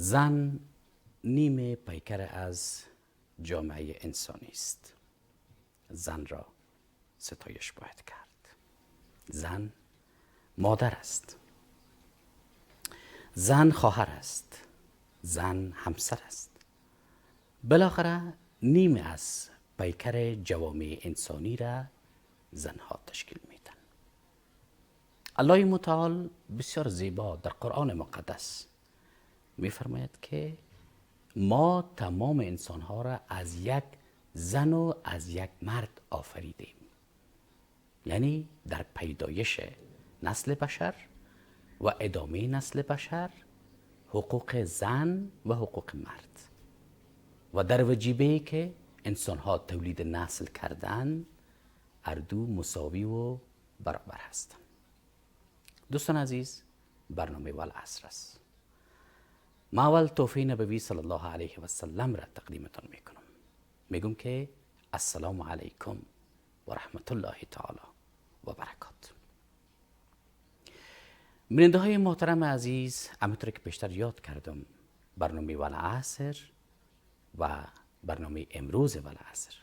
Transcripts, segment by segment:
زن نیم پیکر از جامعه انسانی است. زن را ستایش باید کرد. زن مادر است. زن خواهر است. زن همسر است. بالاخره نیم از پیکر جوامع انسانی را زنها تشکیل میدن. الله متعال بسیار زیبا در قرآن مقدس میفرماید که ما تمام انسانها را از یک زن و از یک مرد آفریدیم. یعنی در پیدایش نسل بشر و ادامه نسل بشر حقوق زن و حقوق مرد و در وجیبه‌ای که انسانها تولید نسل کردن هر دو مساوی و برابر هستند. دوستان عزیز، برنامه والعصر است. ما اول توفیق نبوی صلی الله علیه و سلم را تقدیمتان میکنم. میگم که السلام علیکم و رحمت الله تعالی و برکات. بیننده های محترم عزیز، همونطور که پیشتر یاد کردم، برنامه والعصر و برنامه امروز والعصر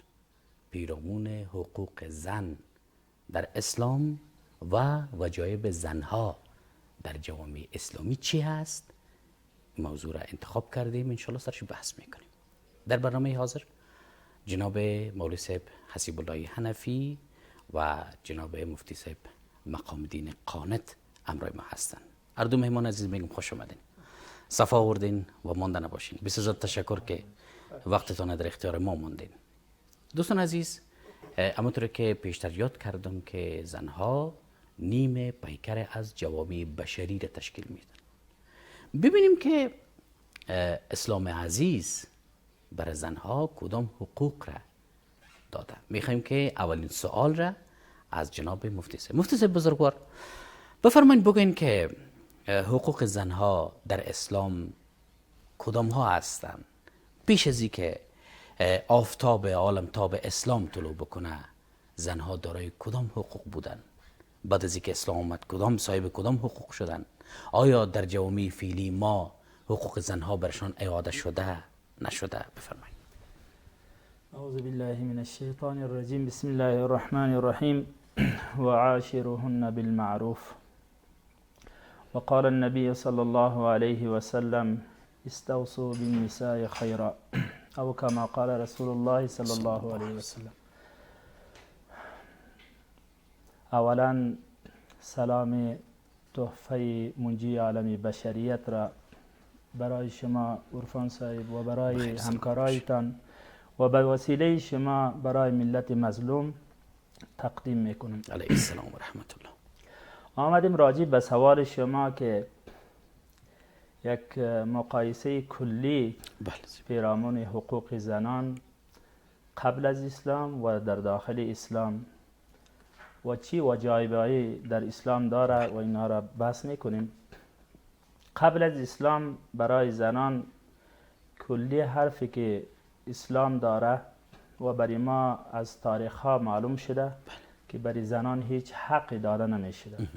پیرامون حقوق زن در اسلام و وجایب زنها در جوامع اسلامی چی هست موضوع را انتخاب کردیم. انشاءالله سرش بحث میکنیم. در برنامه حاضر جناب مولوی صاحب حسیب الله حنفی و جناب مفتی صاحب مقام الدین قانت همراه ما هستن. هر دو مهمان عزیز میگم خوش آمدین، صفا آوردین و مانده نباشین. بسیار تشکر که وقتتان در اختیار ما موندین. دوستان عزیز، همونطور که پیشتر یاد کردم که زنها نیم پیکر از جوامع بشری را تشکیل میدن. ببینیم که اسلام عزیز برای زنها کدام حقوق را داده. میخوایم که اولین سوال را از جناب مفتی صاحب. مفتی صاحب بزرگوار، بفرمایید بگوین که حقوق زنها در اسلام کدام ها هستند؟ پیش از اینکه آفتاب عالم تاب اسلام طلوع بکنه زنها دارای کدام حقوق بودن؟ بعد از اینکه اسلام آمد کدام صاحب کدام حقوق شدن؟ آیا در جوامع فعلی ما حقوق زنها برشان اعاده شده نشده؟ بفرمایید. اعوذ بالله من الشیطان الرجیم. بسم الله الرحمن الرحیم. وعاشرهن بالمعروف وقال النبي صلى الله عليه وسلم استوصوا بالنساء خيرا او كما قال رسول الله صلی الله علیه وسلم. اولا سلام تحفه منجی عالم بشریت را برای شما عرفان صاحب و برای همکارایتان و به وسیله شما برای ملت مظلوم تقدیم میکنم. علیه السلام و رحمت الله. آمدیم راجع به سوال شما که یک مقایسه کلی پیرامون حقوق زنان قبل از اسلام و در داخل اسلام و چی وجایبی در اسلام داره و اینا را بحث میکنیم. قبل از اسلام برای زنان کلی حرفی که اسلام داره و برای ما از تاریخ ها معلوم شده که برای زنان هیچ حقی داده نمیشده.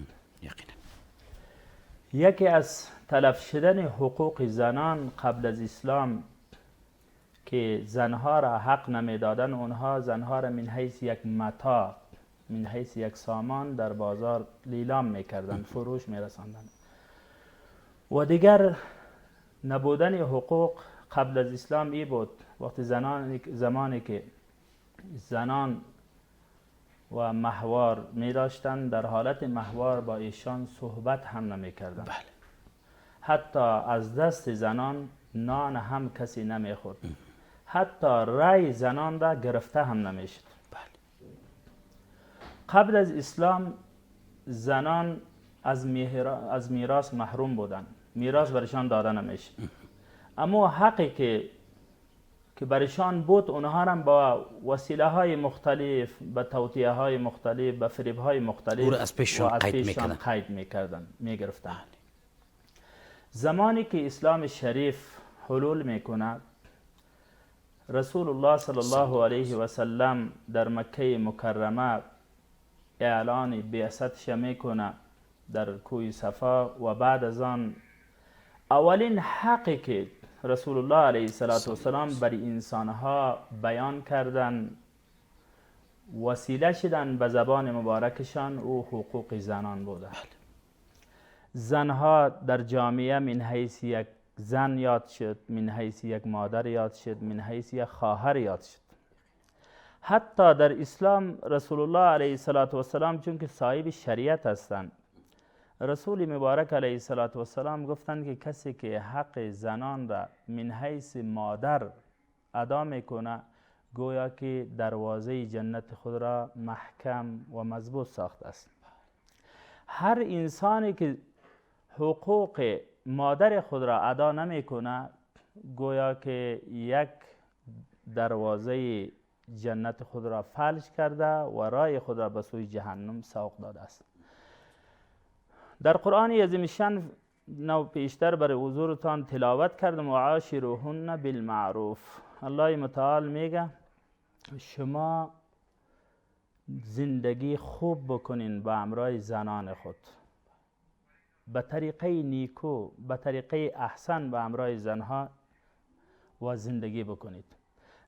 یکی از تلف شدن حقوق زنان قبل از اسلام که زنها را حق نمیدادن، اونها زنها را من حیث یک متاع، من حیث یک سامان در بازار لیلام میکردن، فروش میرساندن. و دیگر نبودن حقوق قبل از اسلام ای بود وقتی زمانی که زنان و مهوار می داشتن، در حالت مهوار با ایشان صحبت هم نمی کردن. بله. حتی از دست زنان نان هم کسی نمی خورد. حتی رای زنان را گرفته هم نمی شد. بله. قبل از اسلام زنان از میراث محروم بودن، میراث برشان داده نمی شد. اما حقی که برشان بود اونها هم با وسیله های مختلف، با توطئه های مختلف، با فریب های مختلف از پیششان قید میکردن، میگرفتن. زمانی که اسلام شریف حلول میکنه، رسول الله صلی الله علیه و سلم در مکه مکرمه اعلان بعثتش میکنه در کوه صفا و بعد از آن اولین حقی که رسول الله علیه السلام برای انسانها بیان کردن، وسیله شدن به زبان مبارکشان او حقوق زنان بوده. زنها در جامعه من حیث یک زن یاد شد، من حیث یک مادر یاد شد، من حیث یک خواهر یاد شد. حتی در اسلام رسول الله علیه السلام چون که صاحب شریعت هستند، رسول مبارک علیه السلام گفتند که کسی که حق زنان را من حیث مادر ادا میکنه گویا که دروازه جنت خود را محکم و مضبوط ساخته است. هر انسانی که حقوق مادر خود را ادا نمیکنه گویا که یک دروازه جنت خود را فلج کرده و راه خود را به سوی جهنم سوق داده است. در قرآن عظیم شان نو پیشتر بر حضورتان تلاوت کردم و عاشروهن بالمعروف. الله متعال میگه شما زندگی خوب بکنین با همراه زنان خود، به طریقه نیکو، به طریقه احسن با همراه زنها و زندگی بکنید.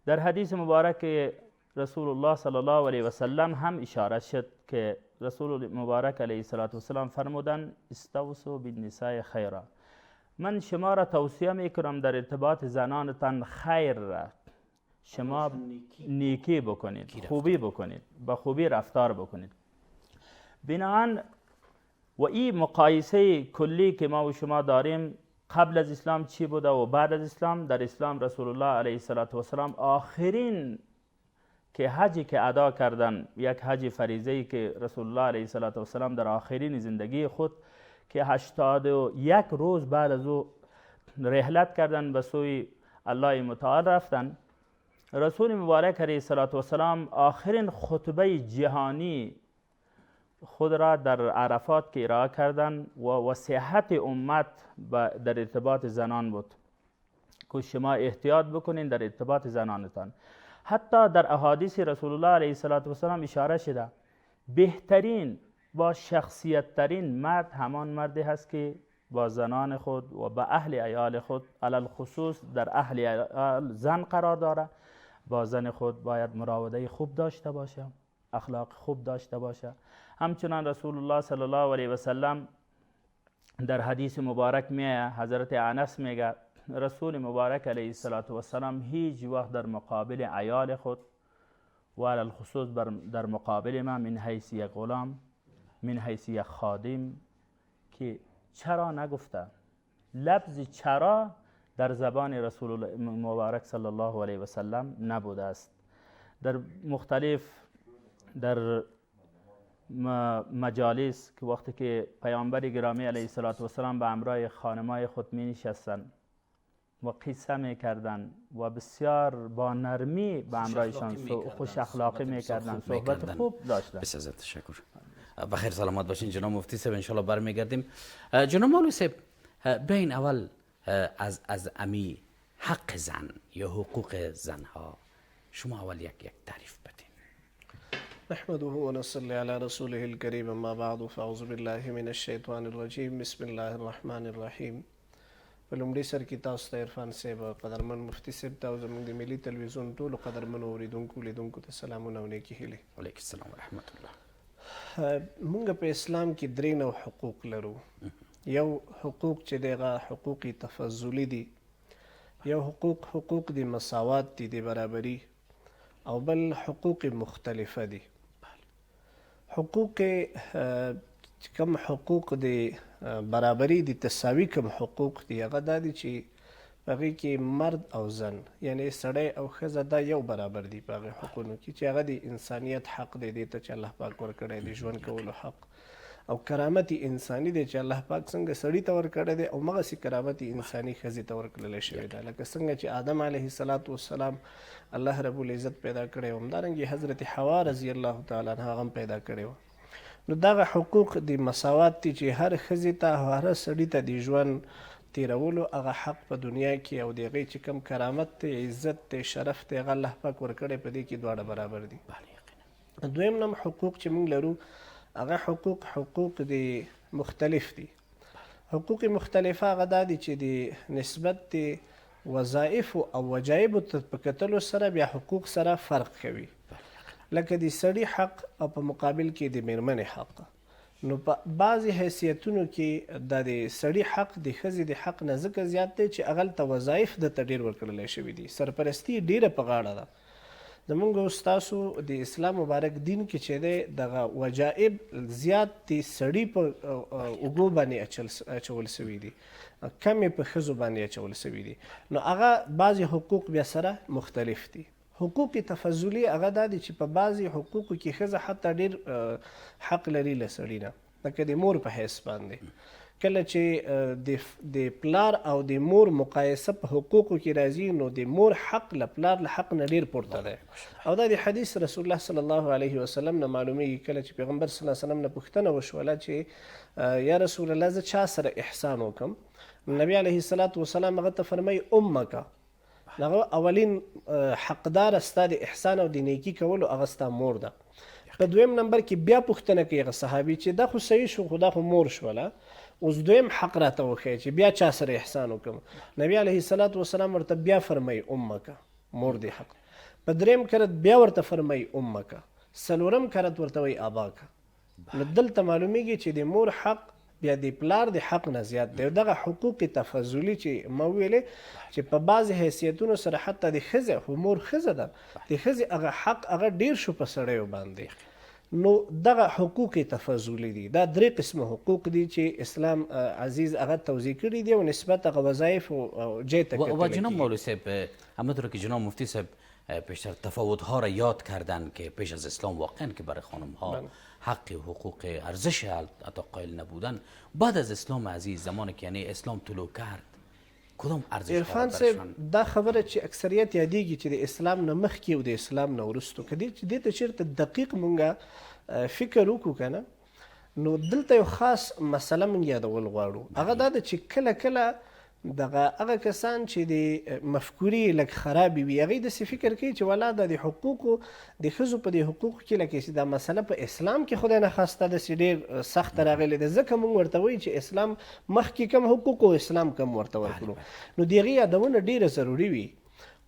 در حدیث مبارک رسول الله صلی الله علیه و سلم هم اشاره شد که رسول مبارک علیه السلام فرمودند استوصوا بالنساء خیرا. من شما را توصیه میکنم در ارتباط زنانتان خیر را شما نیکی بکنید، خوبی بکنید، با خوبی رفتار بکنید. بنابراین و این مقایسه کلی که ما و شما داریم قبل از اسلام چی بوده و بعد از اسلام. در اسلام رسول الله علیه السلام آخرین که حجی که ادا کردن، یک حج فریضه‌ای که رسول الله علیه السلام در آخرین زندگی خود که 81 روز بعد از او رحلت کردن به سوی الله متعال رفتن، رسول مبارک علیه السلام آخرین خطبه جهانی خود را در عرفات که ارائه کردن و صحت امت در ارتباط زنان بود که شما احتیاط بکنین در ارتباط زنانتان. حتی در احادیث رسول الله علیه السلام اشاره شده بهترین با شخصیت ترین مرد همان مردی هست که با زنان خود و با اهل عیال خود، علل خصوص در اهل عیال زن قرار داره، با زن خود باید مراوده خوب داشته باشه، اخلاق خوب داشته باشه. همچنان رسول الله صلی الله علیه و سلم در حدیث مبارک میگه، حضرت انس میگه رسول مبارک علیه السلام هیچ وقت در مقابل عیال خود و علی خصوص در مقابل ما من حیث یک غلام، من حیث یک خادم که چرا نگفته. لفظ چرا در زبان رسول الله مبارک صلی الله علیه و سلم نبوده است. در مختلف در مجالس که وقتی که پیامبر گرامی علیه السلام به همراه خانمای خود می نشستند و قصه می کردن و بسیار با نرمی به همراهشان خوش اخلاقی می کردن، صحبت خوب داشتن. بسیار تشکر. بخیر سلامت باشین جناب مفتی صاحب، ان شاء الله برمیگردیم. جناب مولوی صاحب، بین اول از امی حق زن یا حقوق زنها شما اول یک تعریف بدین. نحمده و نصلی علی رسوله الکریم، اما بعد فاعوذ بالله من الشیطان الرجیم، بسم الله الرحمن الرحیم. ولومړي سر کې تاسو ته عرفان صاحب، قدرمن مفتی صاحب ته زموږ د ملي تلویزیون ټولو قدرمنو اوریدونکو لیدونکو ته سلامونه او نیکې هیلې. وعلیکم السلام ورحمت الله. مونږ په اسلام کې درې نوع حقوق لرو. یو حقوق چې دغه حقوق تفضلی دي، یو حقوق د مساوات دي، د برابري، او بل حقوق مختلفه دي. حقوق کم حقوق د برابري د تساوي کم حقوق دي، هغه دا دي چې هغې کې مرد او زن یعنی سړی او ښځه دا یو برابر دي په هغې حقونو کې، چې هغه د انسانیت حق دی، دې ته چې الله پاک ورکړی دی، ژوند کولو حق او کرامت انساني دی چې الله پاک څنګه سړي ته ورکړی دی، او مغسې کرامت انساني ښځې ته ورکړلی شوی دی، لکه څنګه چې آدم علیه السلام الله رب العزت پیدا کړی و، همدارنګې حضرت حوا رضی الله تعالی عنها هم پیدا کړی و. نو دغه حقوق د مساوات دي چې هر ښځې ته او هر سړي ته د ژوند تیرولو هغه حق په دنیا کې او د هغې چې کوم کرامت دی، عزت دی، شرف دی، هغه الله پاک ورکړی، په دې کې دواړه برابر دي. دویم نوم حقوق چې موږ لرو هغه حقوق د مختلف دي. حقوق مختلفه هغه دا دي چې د نسبت د وظایف او وجایبو ته په کتلو سره بیا حقوق سره فرق کوي. لکه د سړي حق او په مقابل کې د میرمنې حق. نو په بعضې حیثیتونو کې د سړي حق د ښځې د حق نه ځکه زیات دی چې هغلته وظایف دته ډېر ورکړلی شوي دي، سرپرستي ډېره په غاړه ده. زمونږ او ستاسو د اسلام مبارک دین کې چې دی دغه وجایب زیات د سړي په اوږو باندې اچول سوي دي، کم یې په ښځو باندې اچول سوي دي. نو هغه بعضې حقوق بیا سره مختلف دي. حقوق تفضلي هغه دا دي چې په بعضې حقوقو کې ښځه حتی ډېر حق لري له سړي نه، لکه د مور په حیث باندې. کله چې د پلار او د مور مقایسه په حقوقو کې راځي نو د مور حق له پلار له حق نه ډېر پورته دی. او دا د حدیث رسول الله صلی الله علیه وسلم نه معلومیږي. کله چې پیغمبر صلی الله علیه وسلم نه پوښتنه وشوله چې یا رسول الله زه چا سره احسان وکم، نبی علیه الصلاة والسلام هغه ته فرمایي امکه، هغه اولین حقدار ستا د احسان او د نیکي کولو هغه ستا مور ده. په دویم نمبر کې بیا پوښتنه کوي هغه صحابي چې دا خو صحیح شو خو دا خو مور شوله، اوس دویم حق راته وښیه چې بیا چا سره احسان وکړم. نبی علیه الصلاة والسلام ورته بیا فرمایي امکه، مور دی حق. په دریم کرت بیا ورته فرمایي امکه، څلورم کرت ورته وایي اباکه. نو دلته معلومیږي چې د مور حق بیا د پلار د حق نه زیات دی. دغه حقوق تفضلي چې ما ویلې چې په بعضې حیثیتونو سره حتی د ښځې، خو مور ښځه ده، د ښځې هغه حق هغه ډېر شو په سړیو باندې. نو دغه حقوق تفضلي دي. دا درې قسمه حقوق دي چې اسلام عزیز هغه توضیح کړي دي او نسبت هغه وظایف و جای ته و جناب مولوی صاحب، همونطور که جناب مفتی صاحب پیشتر تفاوت‌ها را یاد کردن که پیش از اسلام واقعا که برای خانم‌ها حق حقوق ارزش حتی قائل نبودن، بعد از اسلام عزیز زمانی که یعنی اسلام طلوع کرد کدام ارزش عرفان صاحب دا خبره چې اکثریت یادېږي چې د اسلام نه مخکې او د اسلام نه وروستو که دې ته چېرته دقیق مونږه فکر وکړو که نه، نو دلته یو خاص مسله مونږ یادول غواړو. هغه دا ده چې کله کله دغه هغه کسان چې د مفکورې لږ خرابې وي هغوی داسې فکر کوي چې والا دا د حقوقو د ښځو په دې حقوقو کې لکه چې دا مسله په اسلام کې خدای نخواسته داسې ډېر سخته راغلې ده، ځکه موږ ورته وایي چې اسلام مخکې کم حقوق او اسلام کم ورته ورکړو. نو د هغې یادونه ډېره ضروري وي.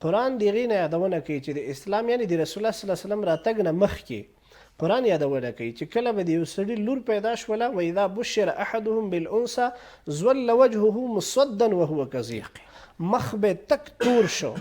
قرآن د هغې نه یادونه کوي چې د اسلام یعنې د رسول الله صلی الله علیه وسلم راتګ نه مخکې قرآن یادونه کوي چې کله به د یو سړي لور پیدا شوله واذا بشر احدهم بالانثى ظل وجهه مسودا وهو کظیم، مخ به تک تور شو،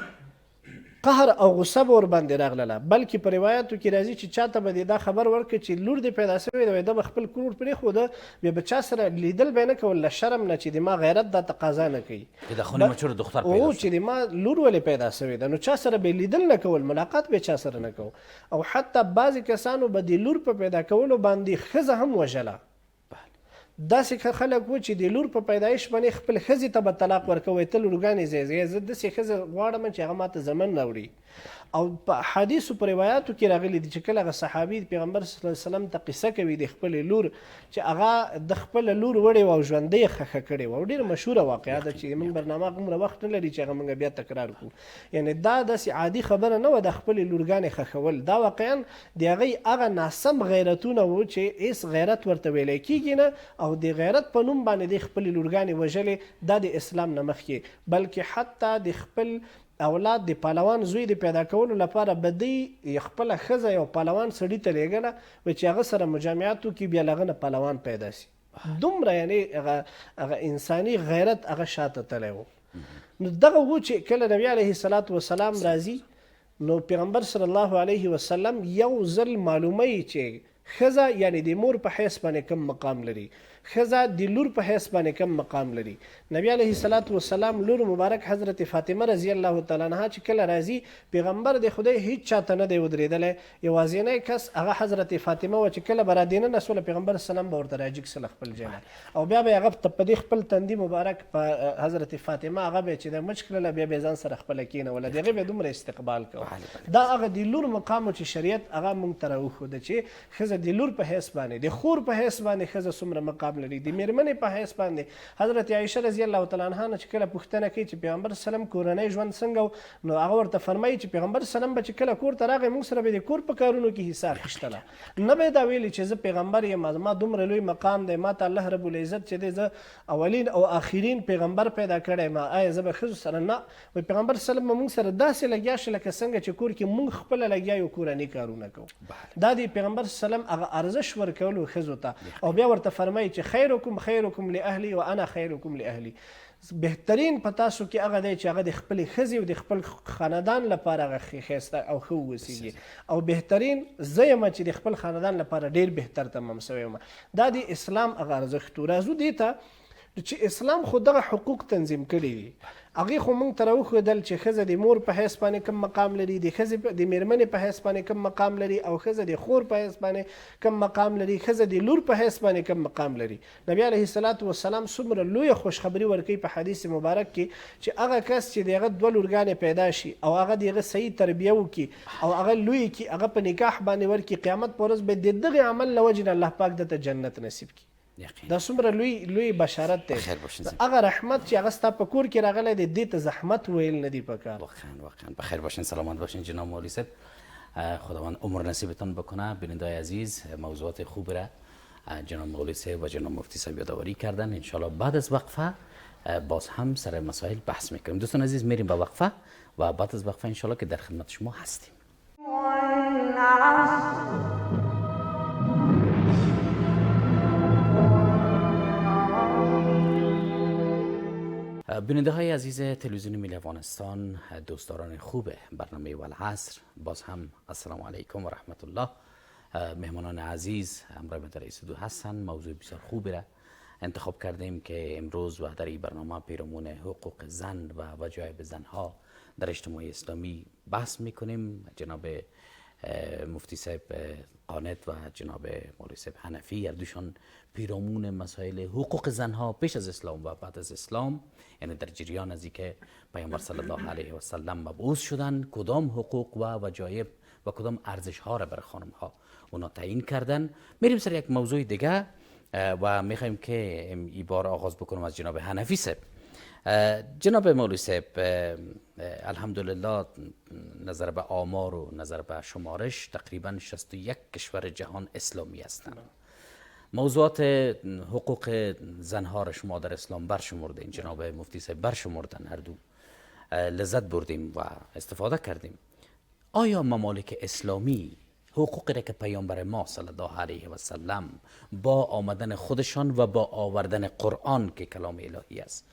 قهر او غصه به ورباندې راغله. بلکې په روایاتو کې راځي چې چاته به دا خبر ورکړي چې لور دې پیدا شوې ده، ده به خپل کور پرېښوده، بیا به چا سره لیدل به یې نه کول له شرم نه چې د ما غیرت دا تقاضا نه کوي او چې د ما لور ولې پیدا شوې ده، نو چا سره به لیدل نه کول، ملاقات به چا سره نه کوو. او حتی بعضې کسانو به د لور په پیدا کولو باندې ښځه هم وژله. داسې خلک و چې د لور په پیدایش باندې خپل ښځې ته به طلاق ورکوی، ته لورګانې ځای زه داسې ښځه غواړم چې هغه ماته زمن راوړي. او په حدیثو په روایاتو کې راغلي دي چې کله هغه صحابي د پیغمبر صلی الله علیه وسلم ته قصه کوي د خپلې لور چې هغه د خپله لور وړې وه او ژوندۍ یې خښه کړې وه، او ډېره مشهوره واقعه ده چې موږ برنامه هغومره وخت نه لري چې هغه موږ بیا تکرار کړو. یعنې دا داسې عادي خبره نه وه د خپلې لورګانې خښول، دا واقعا د هغوی هغه ناسم غیرتونه وو چې هېڅ غیرت ورته ویلی کېږي نه، او د غیرت په نوم باندې د خپلې لورګانې وژلې، دا د اسلام نه مخکې. بلکې حتی د خپل اولاد د پهلوان زوی د پیدا کولو لپاره به دوی خپله ښځه یو پهلوان سړي ته لیږله چې هغه سره مجامعات وکړي، بیا له هغه نه پهلوان پیدا سي. دومره یعنې هغه انساني غیرت هغه شاته تلی و. نو دغه و چې کله نبي علیه الصلاة والسلام راځي نو پیغمبر صلی الله علیه وسلم یو ځل معلوموي چې ښځه یعنې د مور په حیث باندې کم مقام لري، ښځه د لور په حیث باندې کم مقام لري. نبی علیه الصلاة والسلام لور مبارک حضرت فاطمه رضی الله تعالی عنها چې کله راځي پیغمبر د خدای هیڅ چاته نه دی ودرېدلی، یوازینی کس هغه حضرت فاطمه وه چې کله به رادننه سوله پیغمبر سلام به ورته راجګ سله خپل ځای نه، او بیا به هغه په دې خپل تندي مبارک په حضرت فاطمه هغه به چې د مچ کړله بیا به یې ځان سره خپله کېنوله، د هغې به دومره استقبال کوه. دا هغه د لور مقام چې شریعت هغه موږ ته راوښوده چې ښځه د لور په حیث باندې د خور په حیث باندې ښځه څومره مقام مقام لري. د میرمنې په حیث باندې حضرت عایشه رضی الله تعالی عنها نه چې کله پوښتنه کوي چې پیغمبر سلم کورنۍ ژوند څنګه، نو هغه ورته فرمایي چې پیغمبر سلم به چې کله کور ته راغی موږ سره به د کور په کارونو کې حصه اخیستله، نه به یې دا ویلي چې زه پیغمبر یم، ما دومره لوی مقام دی، ما ته الله رب العزت چې دی زه اولین او آخرین پیغمبر پیدا کړی ما، آیا زه به ښځو سره نه. وایي پیغمبر سلم به موږ سره داسې لګیا شه لکه څنګه چې کور کې موږ خپله لګیا یو کورني کارونه کوو. دا د پیغمبر سلم هغه ارزش ورکولو ښځو ته، او بیا ورته فرمایي چې خیرکم لاهلي وانا خیرکم لاهلي. بهترین په تاسو کې هغه دی چې هغه د خپلې ښځې او د خپل خاندان لپاره هغه ښایسته او ښه واوسیږي، او بهترین زه یم چې د خپل خاندان لپاره ډېر بهتر تمام شوی یم. دا د اسلام هغه ارزښت و. راځو دې ته چې اسلام خو دغه حقوق تنظیم کړي دي، هغې خو موږ ته راوښودل چې ښځه د مور په حیث باندې کوم مقام لري، د ښځې د میرمنې په حیث باندې کوم مقام لري، او ښځه د خور په حیث باندې کوم مقام لري، ښځه د لور په حیث باندې کوم مقام لري. نبی علیه الصلاة والسلام څومره لویه خوشخبري ورکوي په حدیث مبارک کې چې هغه کس چې د هغه دوه لورګانې پیدا شي او هغه د هغه صحیح تربیه وکړي او هغه لوی کړي، هغه په نکاح باندې ورکړي، قیامت په ورځ به د دغې عمل له وجې نه الله پاک درته جنت نصیب کړي. دا څومره لوی بشارت دی. هغه رحمت چې هغه ستا په کور کې راغلی دی، دې ته زحمت ویل نه دی پکار. واقعا بخیر باشین، سلامت باشین جناب مولوی صاحب، خداوند عمر نصیبتان بکنه. بیننده‌های عزیز، موضوعات خوب را جناب مولوی صاحب و جناب مفتی صاحب یادآوری کردن. انشالله بعد از وقفه باز هم سر مسائل بحث میکنیم. دوستان عزیز میریم به وقفه و بعد از وقفه انشالله که در خدمت شما هستیم. بیننده های عزیز تلویزیون ملی افغانستان، دوستداران خوب برنامه والعصر، باز هم السلام علیکم و رحمت الله. مهمانان عزیز همراه من رئیس دو هستن. موضوع بسیار خوبی را انتخاب کردیم که امروز و در این برنامه پیرامون حقوق زن و وجایب زنها در اجتماع اسلامی بحث میکنیم. جناب مفتی صاحب قانت و جناب مولوی صاحب حنفی، هر دوشان پیرامون مسائل حقوق زنها پیش از اسلام و بعد از اسلام، یعنی در جریان از اینکه پیامبر صلی الله علیه و سلم مبعوث شدن، کدام حقوق و وجایب و کدام ارزش ها را برای خانم ها اونا تعیین کردن. میریم سر یک موضوع دیگه و میخوایم که این بار آغاز بکنم از جناب حنفی صاحب. جناب مولوی صاحب، الحمدلله نظر به آمار و نظر به شمارش تقریبا 61 کشور جهان اسلامی هستند. موضوعات حقوق زنها را شما در اسلام برشمردین، جناب مفتی صاحب برشمردن، هر دو لذت بردیم و استفاده کردیم. آیا ممالک اسلامی حقوقی را که پیامبر ما صلی الله علیه و سلم با آمدن خودشان و با آوردن قرآن که کلام الهی است،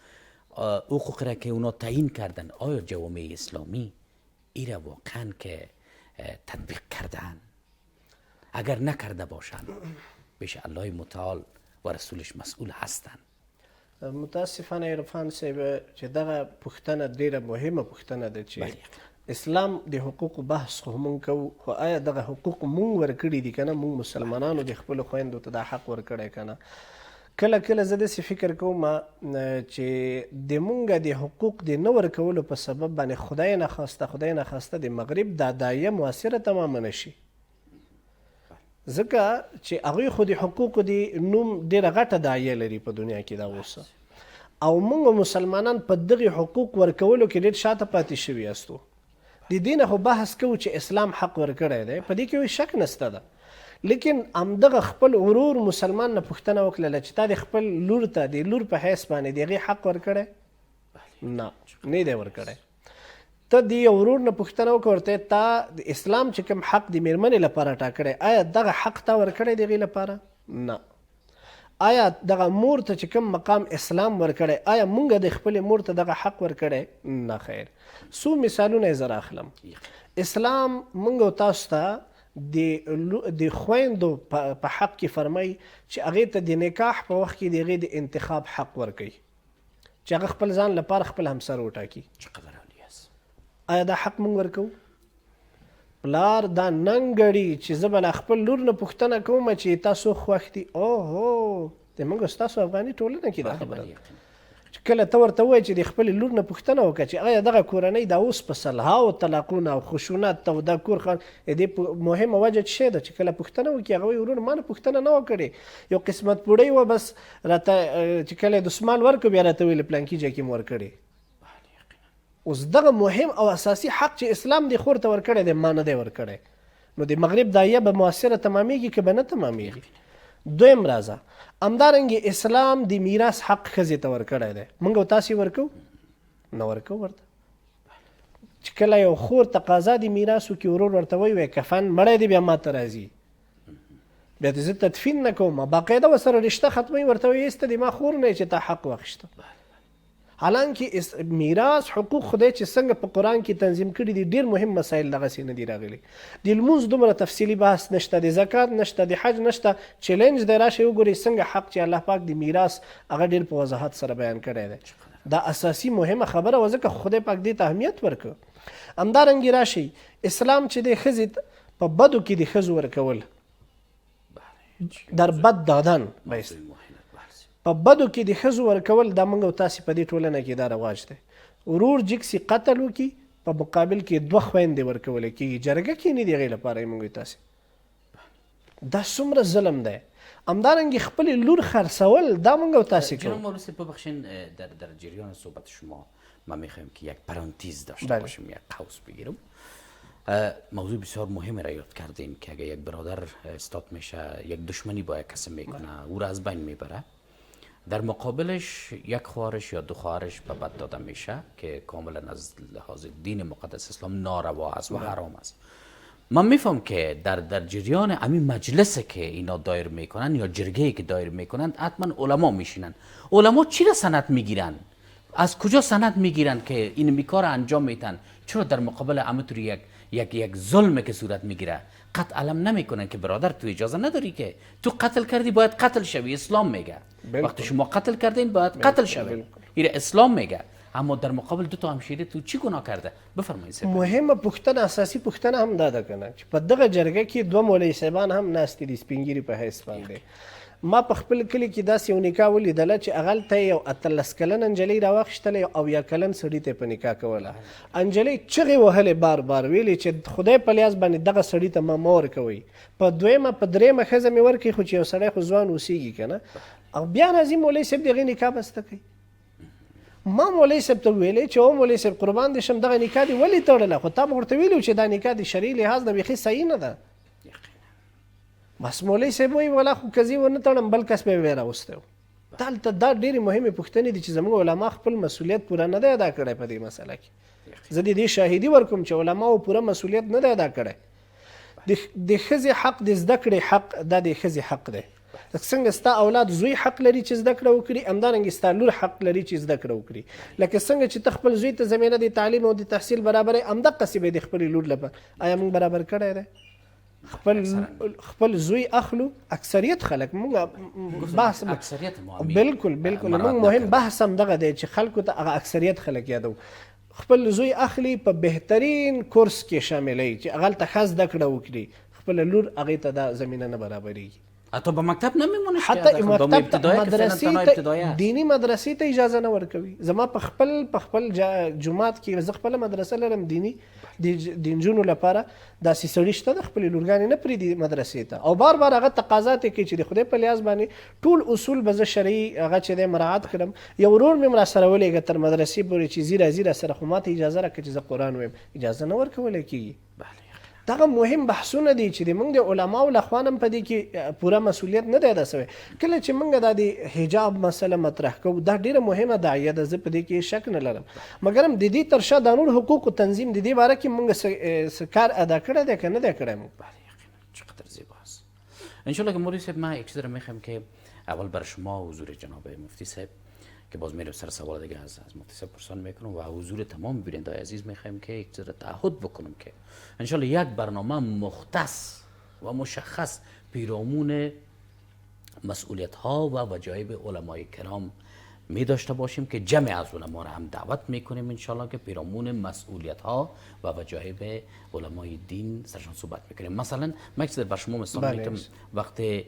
حقوقی را که اونا تعیین کردن، آیا جوامع اسلامی این را واقعا که تطبیق کردن؟ اگر نکرده باشند بیش الله متعال و رسولش مسئول هستند. متاسفانه عرفان صاحب چې دغه پوښتنه ډیره مهمه پوښتنه ده چې اسلام د حقوقو بحث خو مونږ کوو، خو آیا دغه حقوق مونږ ورکړي دي که نه؟ مونږ مسلمانانو د خپلو خویندو ته دا حق ورکړی که نه؟ کله کله زه داسې فکر کوم چې د مونږ د حقوق د نه ورکولو په سبب باندې خدای نخواسته د مغرب دا دایه مؤثره تمامه نشي، ځکه چې هغوی خو د حقوقو د نوم ډېره غټه دایه لري په دنیا کې دا اوسه، او مونږ مسلمانان په دغې حقوق ورکولو کې ډېر شاته پاتې شوي یاستو. د دې نه خو بحث کوو چې اسلام حق ورکړی دی، په دې کې یو شک نشته ده، لیکن همدغه خپل ورور مسلمان نه پوښتنه وکړله چې تا د خپل لور ته د لور په حیث باندې د هغې حق ورکړی؟ نه دی ورکړی. ته د یو ورور نه پوښتنه وکړه ورته تا د اسلام چې کوم حق د میرمنې لپاره ټاکلی، آیا دغه حق تا ورکړی د هغې لپاره؟ نه. آیا دغه مور ته چې کوم مقام اسلام ورکړی، آیا مونږ د خپلې مور ته دغه حق ورکړی؟ نه خیر. څو مثالونه یې زه راخلم. اسلام مونږ او تاسو ته د خویندو په حق کې فرمایي چې هغې ته د نکاح په وخت کې د هغې د انتخاب حق ورکوي، چې هغه خپل ځان لپاره خپل همسر وټاکي. آیا دا حق مونږ ورکوو؟ پلار دا ننګ ګړي چې زه به له خپل لور نه پوښتنه کوم چې تاسو خوښ دي؟ اوهو د موږ ستاسو افغاني ټولنه کې دا خبره ده کله ته ورته ووایې چې د خپلې لور نه پوښتنه وکړه چې آیا دغه کورنۍ دا اوس په سلهاو طلاقونه او خشونت او دا کور خان دې مهمه وجه څه شی ده چې کله پوښتنه وکړي هغه وایي ورور ما نه پوښتنه نه وه کړې یو قسمت پوړۍ وه بس راته چې کله یې دسمال ورکړو بیا راته ویل پلانکي ځای کې مو ورکړې. اوس دغه مهم او اساسي حق چې اسلام دې خور ته ورکړی دی ما نه دی ورکړی، نو د مغرب دایه به مؤثره تمامیږي که به نه تمامیږي. دویم راځه همدارنګې اسلام د میراث حق ښځې ته ورکړی دی، موږ او تاسې ورکو نه ورکو ورته. چې کله یو خور تقاضا د میراث وکړي ورور ورته وایي کفن مړی دی بیا ما ته راځي بیا دې زه تدفین نه کوم باقاعده ورسره رشته ختموي ورته وایي ایسته د ما خور نه چې تا حق واخیسته. حالانکه میراث حقوق خدای چې څنګه په قرآن کې تنظیم کړي دي ډېر مهم مسایل دغسې نه دي راغلي. د لمونځ دومره تفصیلي بحث نشته، د زکات نشته، د حج نشته. چیلنج دی راشئ وګورئ څنګه حق چې الله پاک د میراث هغه ډېر په وضاحت سره بیان کړی دی. دا اساسي مهمه خبره وه ځکه خدای پاک دې ته اهمیت ورکړه. همدارنګې راشئ اسلام چې دی ښځې په بدو کې د ښځو ورکول در بد دادن په بدو کې د ښځو ورکول دا موږ او تاسې په دې ټولنه کې دا رواج دی. ورور جګسي قتل وکړي په مقابل کې 2 خویندې ورکولی کېږي، جرګه کښېني د هغې لپاره یې موږ او تاسې. دا څومره ظلم دی. همدارنگه خپل لور خرسول دا موږ او تاسې کوو. جناب مولوی صاحب ببخشین در جریان صحبت شما ما میخوایم که یک پرانتیز داشته باشیم، یک قوس بگیرم. موضوع بسیار مهمی را یاد کردین که اگه یک برادر استاد میشه یک دشمنی با یک کسی میکنه او را از بین میبره، در مقابلش یک خواهرش یا 2 خواهرش به بد داده میشه که کاملا از لحاظ دین مقدس اسلام ناروا است و حرام است. من میفهم که در جریان همین مجلسی که اینا دایر میکنن یا جرگه‌ای که دایر میکنن حتما علما میشینن. علما چی را سند میگیرن؟ از کجا سند میگیرن که این میکار انجام میتن؟ چرا در مقابل همونطور یک ظلم که صورت میگیره قتل علم نمیکنن که برادر تو اجازه نداری که تو قتل کردی باید قتل شوی، اسلام میگه. وقتی شما قتل کردین باید قتل شوی، این اسلام میگه. اما در مقابل 2 تا همشیره تو چی گناه کرده؟ بفرمایید. مهمه پوښتنه اساسي پوښتنه هم دا ده کنه چې په دغه جرګه کې 2 مولوي صاحبان هم ناست دي سپینګیري په حیث باندې. ما په خپل کلي کې داسې یو نکاح ولیدله چې هغلته یو 18 کلنه نجلۍ راواخیستله یو 70 کلن سړي ته په نکاح کوله. نجلۍ چغې وهلې بار بار ویلې چې خدای په لیاز باندې دغه سړي ته ما مه ورکوئ. په 2مه په 3مه ښځه مې ورکړي خو چې یو سړی خو ځوان اوسېږي که نه. او بیا راځي مولوي صاحب د هغې نکاح بسته کوي. ما مولوي صاحب ته ویلې چې او مولوي صاحب قربان دې شم دغه نکاح دې ولې تړله؟ خو تا به ورته ویلي چې دا نکاح د شرعي لحاظ نه بیخي صحیح نه ده. بس مولوي صاحب وایي ولا خو که زه ونه تړم بل کس به یې راوستی و. دلته دا ډېرې مهمې پوښتنې دي چې زموږ علما خپل مسؤلیت پوره نه دی ادا کړی په دې مسله کې. زه د دې شاهدي ورکوم چې علماو پوره مسؤلیت نه دی ادا کړی. د ښځې حق د زده کړې حق دا د ښځې حق دی. څنګه ستا اولاد زوی حق لري چې زده کړه وکړي، همدارنګې ستا لور حق لري چې زده کړه وکړي. لکه څنګه چې ته خپل زوی ته زمینه د تعلیم او د تحصیل برابرې، همدقسې به یې د خپلې لور لپاره. آیا موږ برابر کړی دی؟ خپل زوی اخلو. اکثریت خلک موږ بحث بالکل موږ مهم بحث هم دغه دی چې خلکو ته هغه اکثریت خلک یادو. خپل زوی اخلي په بهترین کورس کې شاملوي چې هغلته ښه زده کړه وکړي، خپله لور هغې ته دا زمینه نه برابرېږي. حتی به مکتب نمیمونه، حتی مکتب ته دینی مدرسې ته اجازه نه ورکوي. زما په خپل جومات کې زه خپله مدرسه لرم دینی د نجونو لپاره. داسې سړي شته د خپلې لورګانې نه پرېږدي مدرسې ته او بار بار هغه تقاضات یې کوي چې د خدای په لیاز باندې ټول اصول به زه شرعي هغه چې دی مراعات کړم. یو ورور مې هم راسره ولېږه تر مدرسې پورې چې ځي راځي راسره، خو ما ته اجازه راکړه چې زه قرآن ویم. اجازه نه ورکولی کېږي. دغه مهم بحثونه دي چې موږ د علماو لخوا هم په دې کې پوره مسؤلیت نه دی ادا سوی. کله چې موږ دا د حجاب مسله مطرح کوو دا ډیره مهمه داعیه ده، زه په دې کې شک نه لرم. مګر هم د دې تر شا د نور حقوقو تنظیم د دې باره کې موږ څه کار ادا کړی دی که نه دی کړی موږ؟ چقدر زیباست. انشالله که مولوی صاحب ما یک چیز را میخوایم که اول بر شما حضور جناب مفتی صاحب که باز میرم سر سوال دیگه از مفتی صاحب پرسان میکنم و حضور تمام بیننده عزیز میخوایم که یک چیز را تعهد بکنم که انشالله یک برنامه مختص و مشخص پیرامون مسئولیت ها و وجایب علمای کرام می داشته باشیم که جمع از علما را هم دعوت میکنیم انشالله که پیرامون مسئولیت ها و وجایب علمای دین سرشان صحبت میکنیم. مثلا من چیز بر شما مثال میگم، وقتی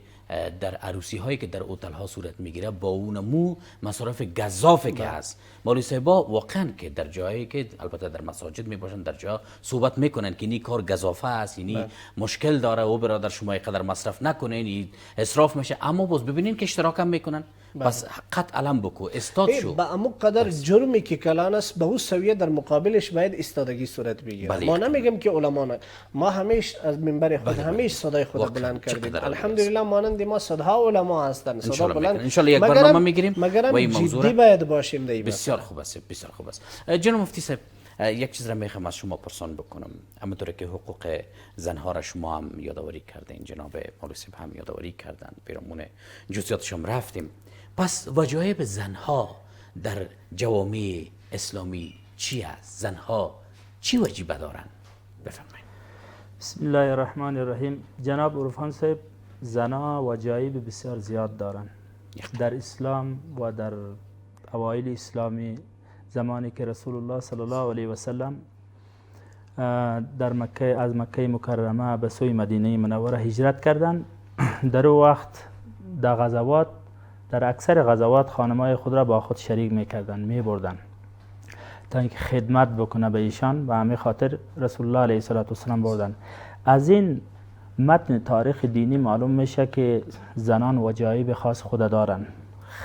در عروسی هایی که در هتل ها صورت میگیره با اون مو مصارف گزافه که هست، مولوی صاحبا واقعا که در جایی که البته در مساجد میباشن در جا صحبت میکنن که این کار گزافه است، یعنی مشکل داره و برادر شما اینقدر مصرف نکنین، این اسراف میشه، اما باز ببینین که اشتراک هم میکنن. پس حقیقت علم بکو استاد شو با امو قدر جرمی که کلان است به اون سویه در مقابلش باید استادگی صورت بگیره. ما نمیگم که علما نه، ما همیش از منبر خود همیش صدای خود بلند کردیم. الحمدلله مانند ما صدها علما هستن، صدا بلند ان شاء الله یک برنامه میگیریم و این موضوع جدی باید باشیم. بسیار خوب است، بسیار خوب است. جناب مفتی صاحب، یک چیز را میخوام از شما پرسان بکنم. همونطور که حقوق زنها را شما هم یادآوری کردین، جناب مولوی صاحب هم یادآوری کردن، پیرامون جزئیاتش هم رفتیم. پس وجایب زنها در جوامع اسلامی چی است؟ زنها چی وجیبه دارن؟ بفرمایید. بسم الله الرحمن الرحیم. جناب عرفان صاحب، زنها وجایب بسیار زیاد دارن در اسلام و در اوایل اسلامی، زمانی که رسول الله صلی الله علیه و سلم در مکه از مکه مکرمه به سوی مدینه منوره هجرت کردند. در وقت در غزوات، در اکثر غزوات خانمای خود را با خود شریک میکردن، میبردن تا اینکه خدمت بکنه به ایشان، و همین خاطر رسول الله علیه السلام بردن. از این متن تاریخ دینی معلوم میشه که زنان وجایب خاص خود دارن،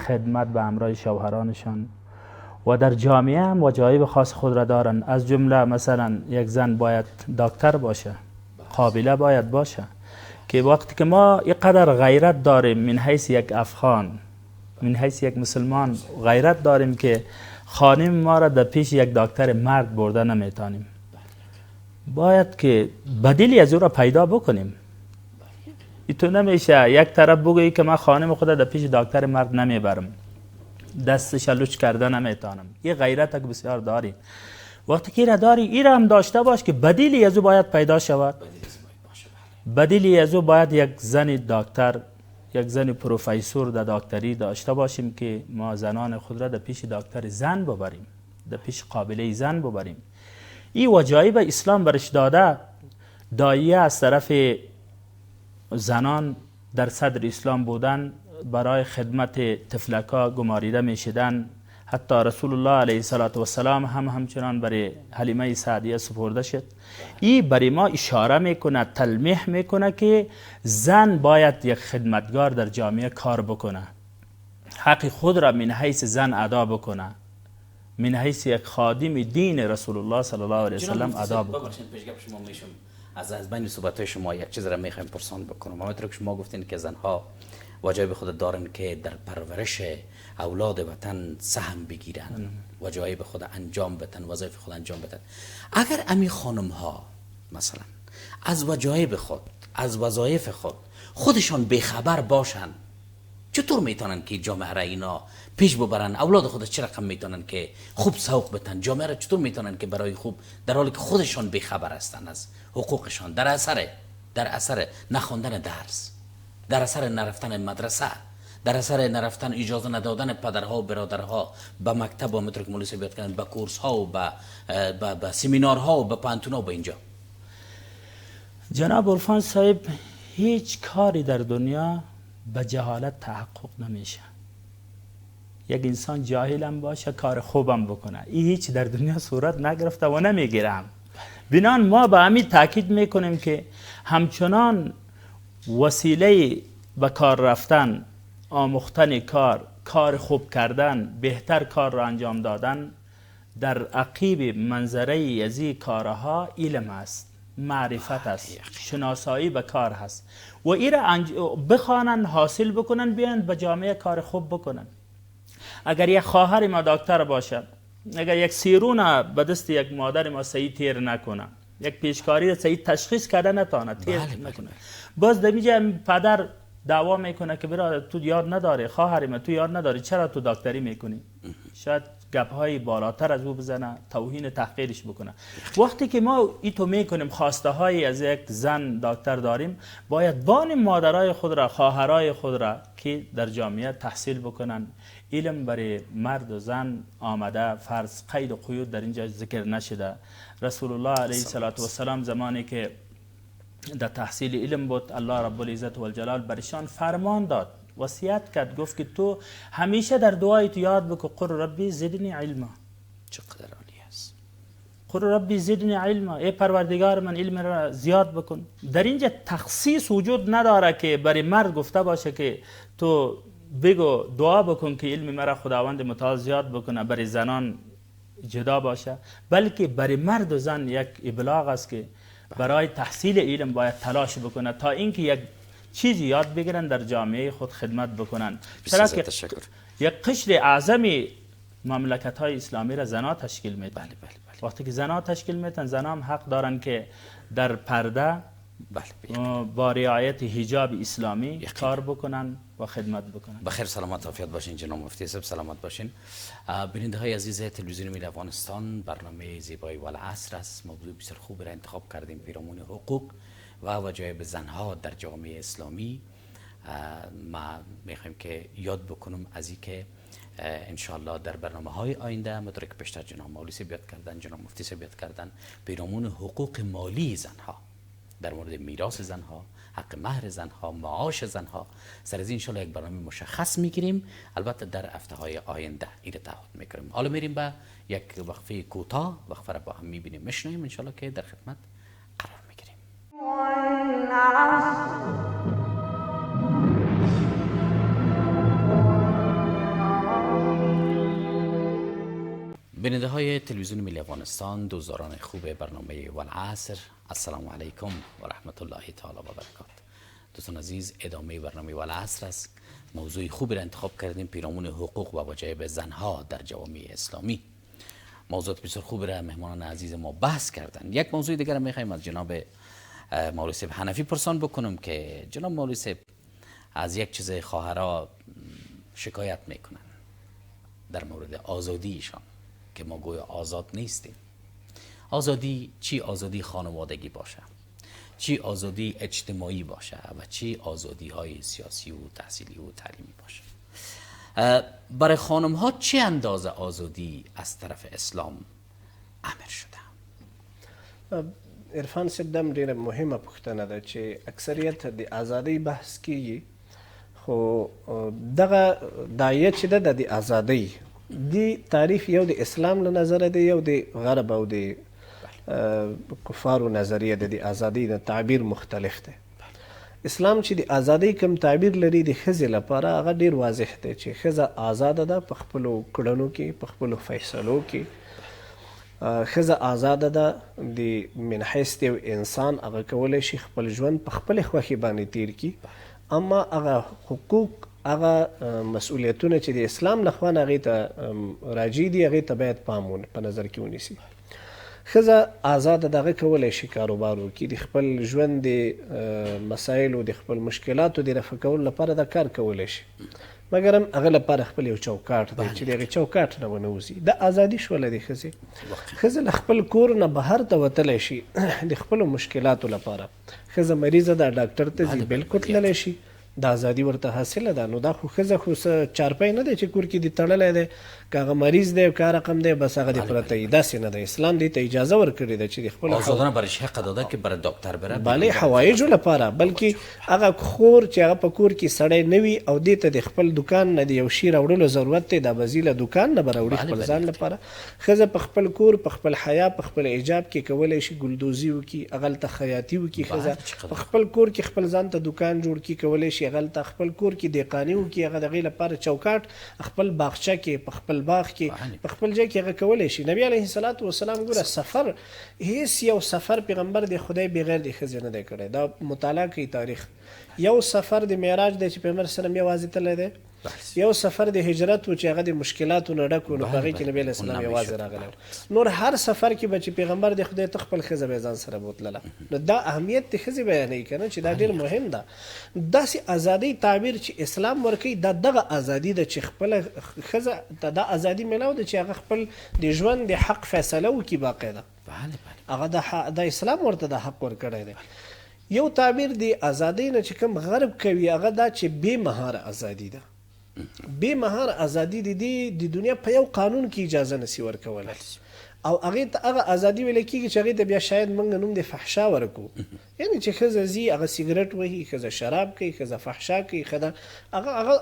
خدمت به همراه شوهرانشان، و در جامعه هم وجایب خاص خود را دارن. از جمله مثلا یک زن باید دکتر باشه، قابله باید باشه، که وقتی که ما اینقدر غیرت داریم من حیث یک افغان، من حیث یک مسلمان غیرت داریم که خانم ما را در پیش یک دکتر مرد برده نمیتانیم، باید که بدیلی از او را پیدا بکنیم. تو نمیشه یک طرف بگویی که من خانم خود در پیش دکتر مرد نمیبرم، دستش لوچ کرده نمیتانم. یه غیرت که بسیار داری، وقتی که را داری این را هم داشته باش که بدیلی از او باید پیدا شود. بدیلی از او باید یک زن دکتر، یک زن پروفسور در دکتری داشته باشیم که ما زنان خود را در پیش دکتر زن ببریم، در پیش قابله زن ببریم. این وجایب اسلام برش داده. داعیه از طرف زنان در صدر اسلام بودن، برای خدمت طفلکا گماریده می شدن. حتی رسول الله علیه السلام هم همچنان برای حلیمه سعدیه سپرده شد. این برای ما اشاره میکنه، تلمیح میکنه که زن باید یک خدمتگار در جامعه کار بکنه، حق خود را من حیث زن ادا بکنه، من حیث یک خادم دین رسول الله صلی الله علیه وسلم ادا بکنه. از بین صحبت‌های شما یک چیز را میخوایم پرسان بکنم. همونطور که شما گفتین که زنها وجایب خود دارن که در پرورش اولاد وطن سهم بگیرن، وجایب خود انجام بدن، وظایف خود انجام بدن. اگر امی خانم ها مثلا از وجایب خود، از وظایف خودشان بیخبر باشن، چطور میتونن که جامعه را اینا پیش ببرن؟ اولاد خود چه رقم میتونن که خوب سوق بدن؟ جامعه را چطور میتونن که برای خوب، در حالی که خودشان بیخبر هستن از حقوقشان، در اثر نخواندن درس، در اثر نرفتن مدرسه، در اثر نرفتن اجازه ندادن پدرها و برادرها به مکتب و مترک مولوی صاحب کردن، به کورس ها و به سمینارها و به پانتونا و به اینجا. جناب عرفان صاحب، هیچ کاری در دنیا به جهالت تحقق نمیشه. یک انسان جاهل هم باشه کار خوبم بکنه، این هیچ در دنیا صورت نگرفته و نمیگیرم. بنان ما به همین تاکید میکنیم که همچنان وسیله به کار رفتن، آموختن کار خوب کردن، بهتر کار را انجام دادن، در عقیب منظره از این کارها علم است، معرفت است، شناسایی به کار هست و این را بخوانن، حاصل بکنن، بیان به جامعه کار خوب بکنن. اگر یک خواهر ما دکتر باشد، اگر یک سیرون به دست یک مادر ما صحیح تیر نکنه، یک پیشکاری را صحیح تشخیص کرده نتانه، تیر نکنه، باز دمیجه پدر دعوا میکنه که برادر تو یاد نداره، خواهر ما تو یاد نداری، چرا تو دکتری میکنی؟ شاید گپ‌های بالاتر از او بزنه، توهین تحقیرش بکنه. وقتی که ما ایتو میکنیم خواسته های از یک زن دکتر داریم، باید بان مادرای خود را، خواهرای خود را که در جامعه تحصیل بکنن. علم برای مرد و زن آمده، فرض قید و قیود در اینجا ذکر نشده. رسول الله علیه السلام زمانی که در تحصیل علم بود، الله رب العزت و الجلال برشان فرمان داد، وصیت کرد، گفت که تو همیشه در دعای تو یاد بکن قل ربی زدنی علما. چقدر عالی است. قل ربی زدنی علما، ای پروردگار من علم را زیاد بکن. در اینجا تخصیص وجود نداره که برای مرد گفته باشه که تو بگو دعا بکن که علم مرا خداوند متعال زیاد بکنه، برای زنان جدا باشه، بلکه برای مرد و زن یک ابلاغ است که برای تحصیل علم باید تلاش بکنه تا اینکه یک چیزی یاد بگیرن در جامعه خود خدمت بکنن. چرا که یک قشر اعظمی مملکت های اسلامی را زنها تشکیل میدن. بله. وقتی که زنها تشکیل میدن، زنها هم حق دارن که در پرده با رعایت حجاب اسلامی کار بکنن و خدمت بکنن. بخیر، سلامت عافیت باشین جناب مفتی صاحب، سلامت باشین. بیننده های عزیز تلویزیون ملی افغانستان، برنامه زیبایی و العصر است. موضوع بسیار خوب را انتخاب کردیم، پیرامون حقوق و وجایب زنها در جامعه اسلامی. ما میخوایم که یاد بکنم از این که انشاءالله در برنامه های آینده مدرک پیشتر جناب مولوی صاحب بیاد کردن، جناب مفتی صاحب بیاد کردن پیرامون حقوق مالی زنها، در مورد میراث زنها، حق مهر زنها، معاش زنها. سر از انشاءالله یک برنامه مشخص میگیریم، البته در هفته های آینده این تعهد میکنیم. حالا میریم به یک وقفه کوتاه، وقفه را با هم میبینیم، میشنویم، انشاءالله که در خدمت قرار میگیریم. بیننده های تلویزیون ملی افغانستان، دوستداران خوب برنامه والعصر، السلام علیکم و رحمت الله تعالی و برکاته. دوستان عزیز، ادامه برنامه والعصر است. موضوع خوبی را انتخاب کردیم، پیرامون حقوق و وجایب زنها در جوامع اسلامی. موضوع بسیار خوبی را مهمانان عزیز ما بحث کردن. یک موضوع دیگر میخوایم از جناب مولوی صاحب حنفی پرسان بکنم که جناب مولوی صاحب از یک چیز خواهرها شکایت میکنن در مورد آزادیشان، که ما گویا آزاد نیستیم. آزادی چی؟ آزادی خانوادگی باشه، چی آزادی اجتماعی باشه و چی آزادی های سیاسی و تحصیلی و تعلیمی باشه. برای خانم ها چه اندازه آزادی از طرف اسلام امر شده؟ عرفان صاحب دم ډیره مهمه پوښتنه ده چې اکثریت د ازادۍ بحث کیږي، خو دغه دایه چې ده د ازادۍ دی تعریف یو د اسلام له نظره دی، یو د غرب او د کفارو نظریه ده. د ازادۍ د تعبیر مختلف دی. اسلام چې د ازادۍ کوم تعبیر لري د ښځې لپاره، هغه ډیر واضح دی چې ښځه آزاده ده په خپلو کړنو کې، په خپلو فیصلو کې. ښځه آزاده ده د من حیث یو انسان، هغه کولی شي خپل ژوند په خپلې خوښې باندې تیر کړي، اما هغه حقوق، هغه مسئولیتونه چې د اسلام لخوا هغې ته راجع دي، هغې ته باید پام په نظر کې ونیسي. ښځه آزاده ده، هغه کولی شي کاروبار وکړي، د خپل ژوند د مسایلو، د خپل مشکلاتو د رفع کولو لپاره دا کار کولی شي، مګر هم هغه لپاره خپل یو چوکاټ دی چې د هغې چوکاټ نه ونه وځي. دا ازادي شوله د ښځې. ښځه له خپل کور نه بهر ته وتلی شي د خپلو مشکلاتو لپاره. ښځه مریضه ده، ډاکټر ته ځي، بالکل تللی شي، دا ازادي ورته حاصله ده. نو دا خو ښځه خو څه چارپی نه دی چې کور کې دې تړلی دی، که هغه مریض دی که رقم دی، بس هغه دې پرته وي. داسې نه ده. اسلام دې ته اجازه ورکړې ده چې د خپلو آزادانه برش حق داده که برای دکتر بره، بله، حوایجو لپاره، بلکې هغه خور چې هغه په کور کې سړی نه وي او دې ته د خپل دکان نه د یو شي راوړلو ضرورت دی، دا به ځي له دکان نه به راوړي خپل ځان لپاره. ښځه په خپل کور، په خپل حیا، په خپل ایجاب کې کولی شي ګلدوزي وکړي، هغلته خیاطي وکړي. ښځه په خپل کور کې خپل ځان ته دکان جوړ کړي، کولی شي هغلته خپل کور کې دیقاني وکړي، هغه د هغې لپاره چوکاټ خپل باغچه کې، په خپل باغ کې، په خپل ځای کې هغه کولی شي. نبي علیه الصلاة والسلام ګوره سفر، هیڅ یو سفر پیغمبر د خدای بغیر د ښځې نه دی کړی. دا مطالعه کوي تاریخ. یو سفر د معراج دی چې پیغمبر سلم یوازې تللی دی، یو سفر د هجرت و چې هغه د مشکلاتو نه ډک و، نو په هغې کې نبي علیه السلام یوازې راغلی. نور هر سفر کې به چې پیغمبر د خدای ته خپل ښځه به یې ځان سره بوتلله. نو دا اهمیت د ښځې بیانوي که نه، چې دا ډېر مهم ده. داسې ازادۍ تعبیر چې اسلام ورکوي، دا دغه ازادي ده چې خپله ښځه ته دا ازادي میلاو ده چې هغه خپل د ژوند د حق فیصله وکړي باقاعده. هغه د اسلام ورته د حق ورکړی دی. یو تعبیر د ازادۍ نه چې کوم غرب کوي هغه دا چې بې مهاره ازادي ده. بې مهاره ازادي د دنیا په یو قانون کې اجازه نسی ورکولی، او هغې ته هغه ازادي ویل کېږي چې هغې ته بیا شاید موږ نوم د فحشا ورکو. یعنې چې ښځه ځي هغه سیګرټ وهي، ښځه شراب کوي، ښځه فحشا کوي،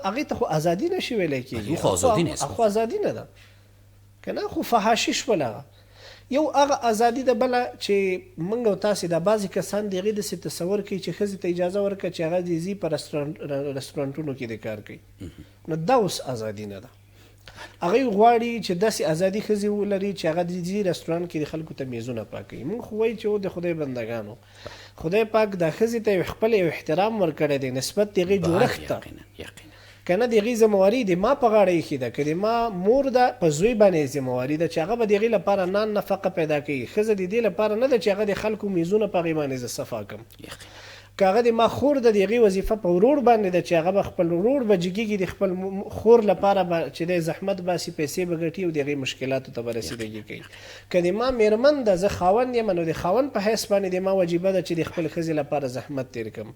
هغې ته خو ازادي نشي ویلی کېږي، خو ازادي نه ده که نه، خو فحاشي شول. هغه یو هغه ازادي ده بله چې موږ او تاسې دا بعضې کسان د هغې داسې تصور کوي چې ښځې ته اجازه ورکړه چې هغه دې ځي په رستورانټونو کې د کار کوي. نو دا اوس ازادي نه ده. هغوی غواړي چې داسې ازادي ښځې ولري چې هغه د ځي رستورانټ کې د خلکو ته میزونه پاکوي. موږ خو وایو چې او د خدای بندګانو، خدای پاک دا ښځې ته خپل یو احترام ورکړی دی نسبت د هغې جوړښت ته، که نه د هغې ذمهواري د ما په غاړه ایښې ده، که د ما مور ده په زوی باندې ذمهواري ده چې هغه به د هغې لپاره نان نفقه پیدا کوي. ښځه د دې لپاره نه ده چې هغه د خلکو میزونه په هغې باندې زه صفا کړم. که هغه د ما خور ده، د هغې وظیفه په ورور باندې ده چې هغه به خپل ورور به جګېږي د خپل خور لپاره به چې دی زحمت باسي، پیسې به ګټي او د هغې مشکلاتو ته به رسیدګي کوي. که د ما میرمن ده، زه خاوند یم، نو د خاوند په حیث باندې د ما وجیبه ده چې د خپل ښځې لپاره زحمت تیر کړم.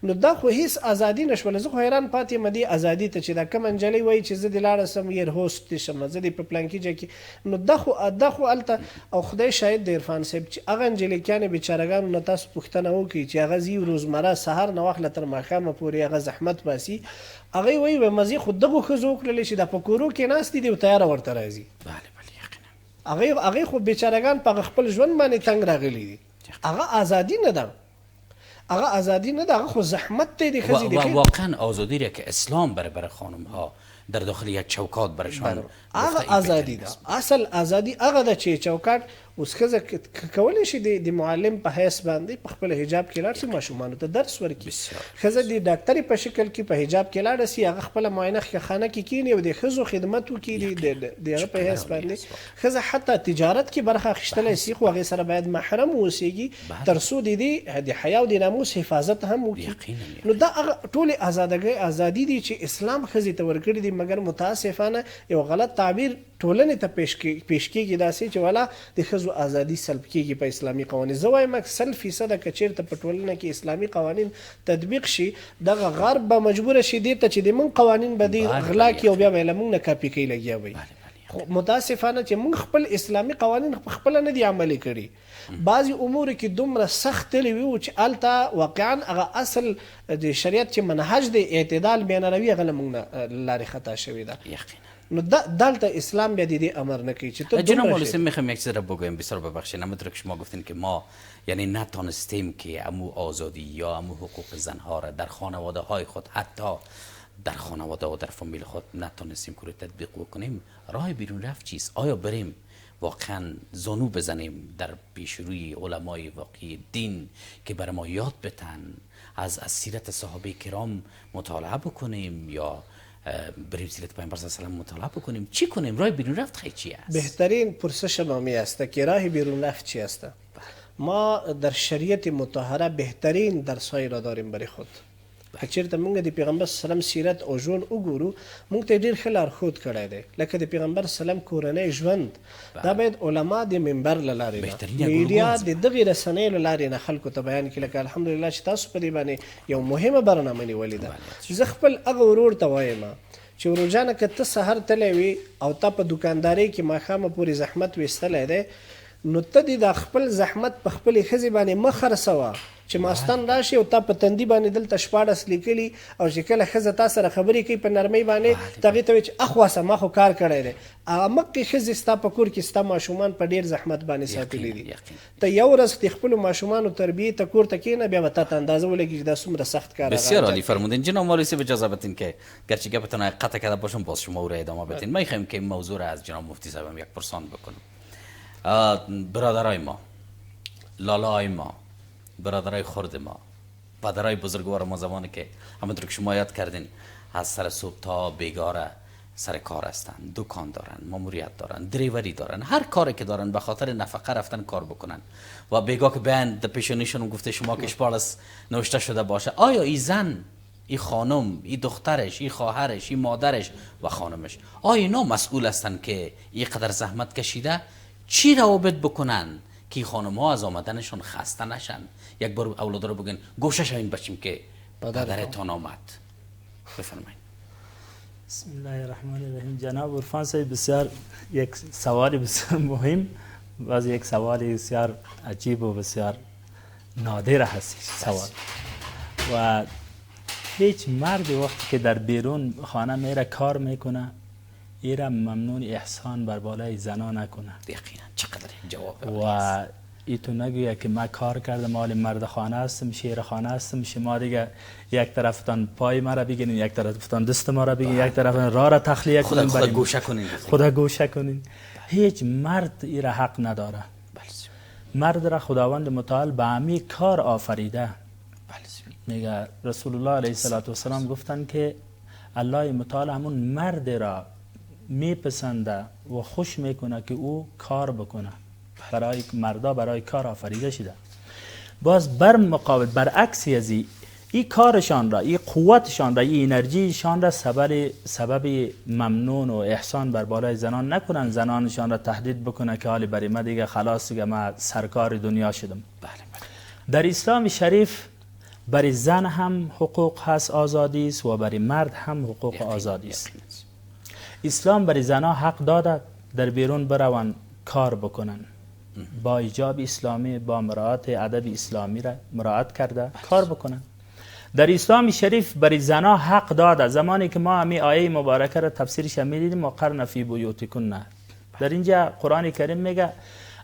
نو دا خو هېڅ ازادي نه شوله. زه خو حیران پاتې یم دې ازادي ته چې دا کومه نجلۍ وایي چې زه د لاړه سم ایر هوسټ دې شم، زه دې په پلانکي ځای کې. نو دا خو هلته او خدای شاهد د عرفان صاحب چې هغه نجلۍ بیچارهګانو نه تاسو پوښتنه وکړئ چې هغه ځي روزمره سهار نه واخله تر ماښامه پورې هغه زحمت باسي. هغوی وایي مزې خو دغو ښځو وکړلې چې دا په کورو کې ناستې دي او تیاره ورته راځي. هغوی خو بیچارهګان په خپل ژوند باندې تنګ راغلي دي. هغه ازادي نه ده، هغه ازادی نه ده، هغه خو زحمت دی د ښځې د خیر. واقعا آزادی را که اسلام برای خانم ها در داخل یک چوکات برشان هغه ازادی ده. اصل ازادی هغه ده چې چوکاټ اوس ښځه کولی شي د معلم په حیث باندې په خپل حجاب کې لاړ شي، ماشومانو ته درس ورکړي. ښځه د ډاکټري په شکل کې په حجاب کې لاړه شي، هغه خپله معاینه خانه کې کیني او د ښځو خدمت وکړي د هغه په حیث باندې. ښځه حتی تجارت کې برخه اخیستلی شي، خو هغې سره باید محرم واوسېږي تر څو د حیا او د ناموس حفاظت هم وکړي. نو دا هغه ټولې ازادي دي چې اسلام ښځې ته ورکړي دي، مګر متاسفانه یو غلط تعبیر ټولنې ته پیش کېږي داسې چې والا د ښځو ازادي سلب کېږي په اسلامي قوانین. زه وایم 100% که چېرته په ټولنه کې اسلامي قوانین تطبیق شي، دغه غرب به مجبوره شي دې ته چې د موږ قوانین به دې غلا کړي او بیا به یې له موږ نه کاپي کوي لګیا وي. خو متاسفانه چې موږ خپل اسلامي قوانین خپله نه دي عملي کړي. بعضې امورو کې دومره سخت تللي وي چې هلته واقعا هغه اصل د شریعت چې منهج د اعتدال بینروي هغه له موږ نه لارې خطا شوې ده. نو دلته اسلام بیا دیدی امر نکنی. جناب مولوی میخوام یک چیز را بگویم، بسیار ببخشید. همونطور که شما گفتین که ما یعنی نتانستیم که امو آزادی یا امو حقوق زنها را در خانواده های خود، حتی در خانواده و در فامیل خود نتانستیم که رو تطبیق بکنیم. راه بیرون رفت چیست؟ آیا بریم واقعا زانو بزنیم در پیشروی علمای واقعی دین که برای ما یاد بتن، از سیرت صحابه کرام مطالعه بکنیم، یا بریم سیرت پیامبر صلی الله علیه و آله مطالعه بکنیم؟ چی کنیم؟ راه بیرون رفت خیلی چی است؟ بهترین پرسش مامی است که راه بیرون رفت چی است. ما در شریعت مطهره بهترین درس‌های را داریم برای خود. که چیرته موږ د پیغمبر صلی الله علیه و سیرت او ژوند وګورو، موږ ته ډیر ښه لارښود کړی دی. لکه د پیغمبر صلی الله علیه و کورنۍ ژوند، دا باید علما د منبر له لارې نه، میډیا د دغې رسنیو له لارې نه خلکو ته بیان کړي. لکه الحمدلله چې تاسو په دې باندې یو مهمه برنامه نیولې ده. زه خپل هغه ورور ته وایم چې ورور جانه که ته سحر تلی وي او تا په دوکاندارۍ کې ماښامه پورې زحمت ویستلی دی، نو ته دې د خپل زحمت په خپلې ښځې باندې مه خرڅوه چې ماستان راشي او تا په تندي باندې دلته 14 لیکلي، او چې کله ښځه تا سره خبرې کوي په نرمۍ باندې، ته هغې ته وایي چې اخواسه ما خو کار کړی دی. مخکې ښځې ستا په کور کې ستا ماشومان په ډېر زحمت باندې ساتلي دي. ته یو ورځ د خپلو ماشومانو تربیې ته کور ته کښېنه، بیا به تا ته اندازه ولګي چې دا څومره سخت کار. بسیار عالی فرمودین. جناب مولوی صاحب اجازه بدین که گرچه گپتون قطع کرده باشم باز شما او را ادامه بدین. ما می‌خوایم که موضوع را از جناب مفتی صاحب یک پرسان بکنم. برادرای ما، لالای ما، برادرای خرد ما، پدرای بزرگوار ما، زمانی که همونطور که شما یاد کردین از سر صبح تا بیگاره سر کار هستن، دکان دارن، ماموریت دارن، دریوری دارن، هر کاری که دارن به خاطر نفقه رفتن کار بکنن و بیگاه که بیان در پیشونیشون گفته شما کشپارس نوشته شده باشه، آیا این زن، این خانم، این دخترش، این خواهرش، این مادرش و خانمش، آیا اینا مسئول هستن که این قدر زحمت کشیده چی روابط بکنن که خانم ها از آمدنشون خسته نشن؟ یک بار اولاد رو بگن گوشه شوین بچیم که پدرتان آمد. بفرمایید. بسم الله الرحمن الرحیم. جناب عرفان صاحب، بسیار یک سوال بسیار مهم و از یک سوال بسیار عجیب و بسیار نادر هست سوال. و هیچ مرد وقتی که در بیرون خانه میره کار میکنه ایره ممنون احسان بر بالای زنا نکنه. یقینا چقدر جواب و ای تو نگویه که من کار کردم مال مرد خانه هستم، شیر خانه هستم، شما دیگه یک طرفتان پای مرا بگیرین، یک طرفتان دست مرا بگیرین، یک طرفتان راه را تخلیه کنین، خدا گوشه کنین، خدا گوشه کنین. هیچ مرد ای را حق نداره. مرد را خداوند متعال به همی کار آفریده. میگه رسول الله علیه السلام گفتن که الله متعال همون مرد را میپسنده و خوش میکنه که او کار بکنه. برای مردا برای کار آفریده شده. باز بر مقابل برعکس از این کارشان را، این قوتشان را، این انرژیشان را سبب ممنون و احسان بر بالای زنان نکنن، زنانشان را تهدید بکنه که حالی برای ما دیگه خلاص دیگه ما سرکار دنیا شدم. در اسلام شریف برای زن هم حقوق هست، آزادی است، و برای مرد هم حقوق آزادی است. اسلام برای زنها حق داده در بیرون بروند کار بکنن، با ایجاب اسلامی، با مراعات ادب اسلامی را مراعات کرده کار بکنن. در اسلام شریف برای زنها حق داده. زمانی که ما همین آیه مبارکه را تفسیرش می‌دیدیم، وقرن فی بیوتکن، در اینجا قرآن کریم میگه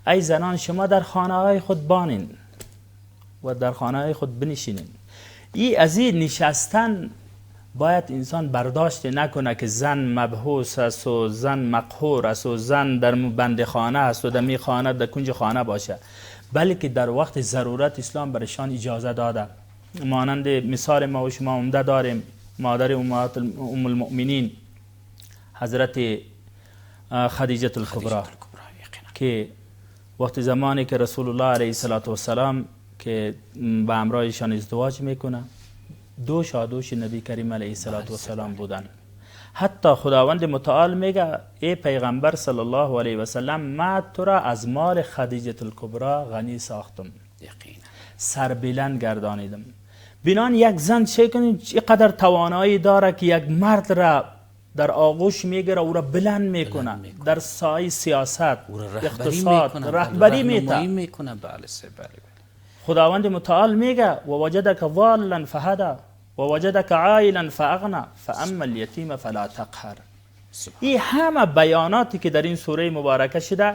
ای زنان شما در خانه‌های خود بانین و در خانه‌های خود بنشینین. از این نشستن باید انسان برداشت نکنه که زن مبهوس است و زن مقهور است و زن در بند خانه است و در می خانه در کنج خانه باشه، بلکه در وقت ضرورت اسلام برشان اجازه داده. مانند مثال ما و شما عمده داریم مادر ام المؤمنین حضرت خدیجه الکبری که وقت زمانی که رسول الله علیه السلام که با همراهشان ازدواج میکنه، دوش نبی کریم علیه السلام بودن. حتی خداوند متعال میگه ای پیغمبر صلی الله علیه و سلم، ما تو را از مال خدیجه الکبری غنی ساختم، سربلند گردانیدم. بنان یک زن چه کنید چقدر توانایی داره که یک مرد را در آغوش میگیره، او را بلند میکنه، در سایه سیاست، اقتصاد، رهبری میکنه. خداوند متعال میگه و وجدک ضالا فهدی و وجدک عائلا فاغنى فاما الیتیم فلا تقهر. این همه بیاناتی که در این سوره مبارکه شده،